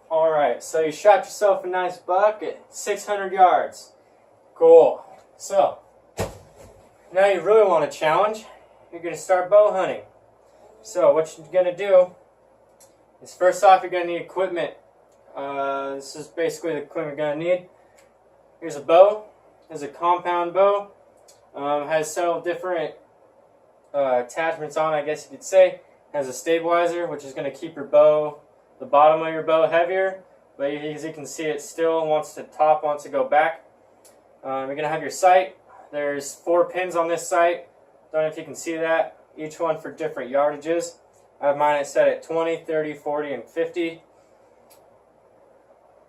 Alright, so you shot yourself a nice buck at 600 yards. Cool. So, now you really want a challenge. You're going to start bow hunting. So, what you're going to do is first off, you're going to need equipment. This is basically the equipment you're going to need. Here's a bow. There's a compound bow. Has several different attachments on it, I guess you could say. Has a stabilizer, which is going to keep your bow, the bottom of your bow, heavier. But as you can see, it still wants to go back. You're going to have your sight. There's 4 pins on this sight. Don't know if you can see that. Each one for different yardages. I have mine set at 20, 30, 40, and 50.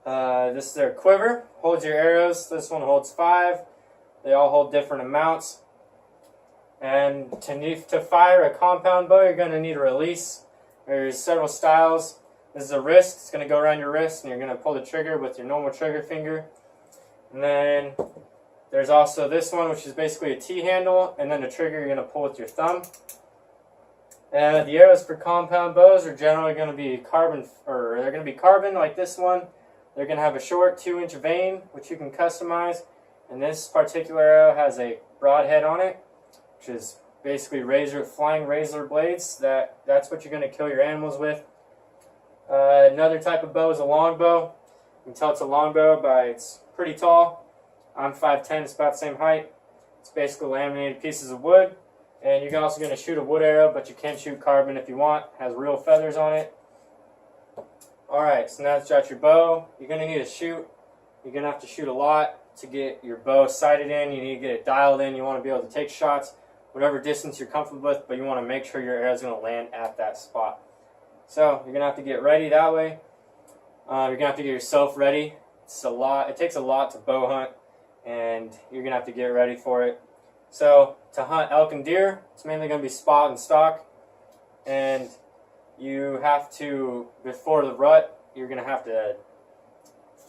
This is their quiver. Holds your arrows. This one holds 5. They all hold different amounts. And to fire a compound bow, you're going to need a release. There's several styles. This is a wrist. It's going to go around your wrist, and you're going to pull the trigger with your normal trigger finger. And then there's also this one, which is basically a T-handle, and then the trigger you're going to pull with your thumb. And the arrows for compound bows are generally going to be carbon, like this one. They're going to have a short 2-inch vane, which you can customize. And this particular arrow has a broadhead on it, which is basically flying razor blades. That's what you're going to kill your animals with. Another type of bow is a longbow. You can tell it's a longbow by it's pretty tall. I'm 5'10", it's about the same height. It's basically laminated pieces of wood. And you're also going to shoot a wood arrow, but you can shoot carbon if you want. It has real feathers on it. Alright, so now that you got your bow, you're going to need to shoot. You're going to have to shoot a lot to get your bow sighted in. You need to get it dialed in. You want to be able to take shots whatever distance you're comfortable with, but you want to make sure your arrow is going to land at that spot. So you're going to have to get ready that way. You're going to have to get yourself ready. It takes a lot to bow hunt, and you're going to have to get ready for it. So to hunt elk and deer, it's mainly going to be spot and stalk. And you have to, before the rut, you're going to have to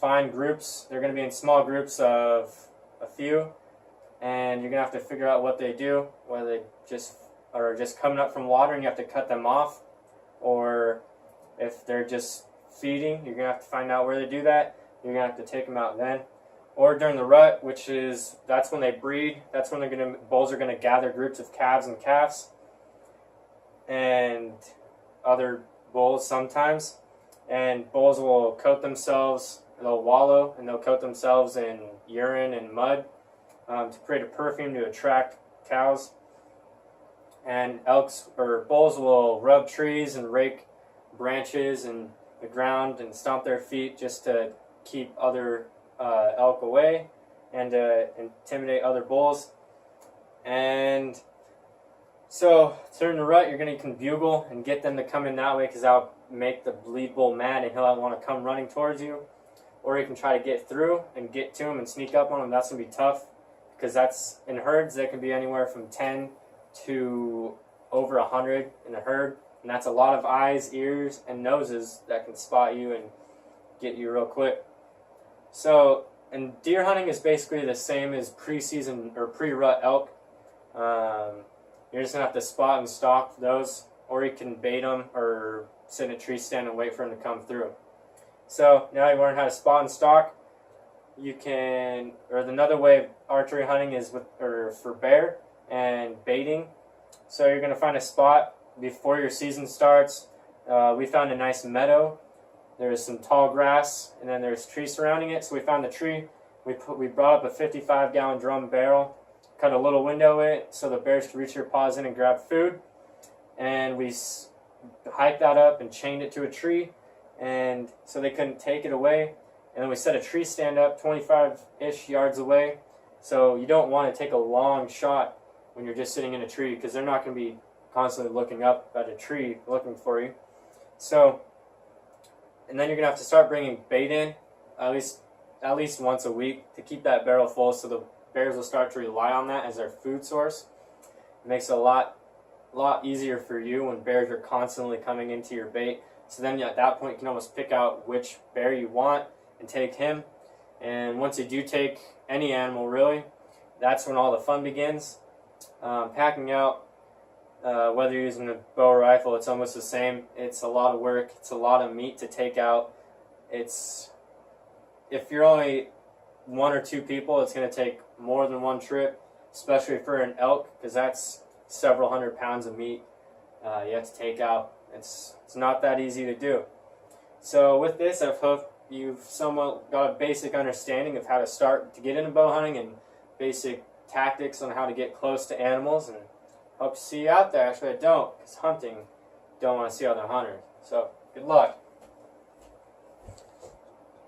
find groups. They're going to be in small groups of a few. And you're going to have to figure out what they do, whether they just are just coming up from water and you have to cut them off, or if they're just feeding, you're going to have to find out where they do that. You're going to have to take them out then. Or during the rut, that's when they breed. That's when bulls are going to gather groups of calves and calves and other bulls sometimes. And bulls will coat themselves, they'll wallow, and they'll coat themselves in urine and mud to create a perfume to attract cows. And bulls will rub trees and rake branches and the ground and stomp their feet just to keep other elk away and intimidate other bulls. And so during the rut, you can bugle and get them to come in that way, because that'll make the lead bull mad and he'll want to come running towards you. Or you can try to get through and get to him and sneak up on him. That's going to be tough, because that's in herds that can be anywhere from 10 to over 100 in a herd. And that's a lot of eyes, ears, and noses that can spot you and get you real quick. So, and deer hunting is basically the same as pre-season or pre-rut elk. You're just going to have to spot and stalk those, or you can bait them or sit in a tree stand and wait for them to come through. So, now you learn how to spot and stalk. Another way of archery hunting is for bear and baiting. So you're going to find a spot before your season starts. We found a nice meadow. There's some tall grass, and then there's trees surrounding it. So we found the tree. We brought up a 55-gallon drum barrel, cut a little window in it so the bears could reach their paws in and grab food. And we hiked that up and chained it to a tree, and so they couldn't take it away. And then we set a tree stand up 25-ish yards away. So you don't want to take a long shot when you're just sitting in a tree, because they're not going to be constantly looking up at a tree looking for you. So, and then you're going to have to start bringing bait in at least once a week to keep that barrel full, so the bears will start to rely on that as their food source. It makes it a lot easier for you when bears are constantly coming into your bait. So then at that point you can almost pick out which bear you want and take him. And once you do take any animal, really, that's when all the fun begins. Packing out, whether you're using a bow or rifle, it's almost the same. It's a lot of work. It's a lot of meat to take out. It's if you're only one or two people, it's going to take more than one trip, especially for an elk, because that's several hundred pounds of meat you have to take out. It's not that easy to do. So with this, I hope you've somewhat got a basic understanding of how to start to get into bow hunting and basic tactics on how to get close to animals, and hope to see you out there. Actually, I don't, because hunting don't want to see other hunters. So good luck.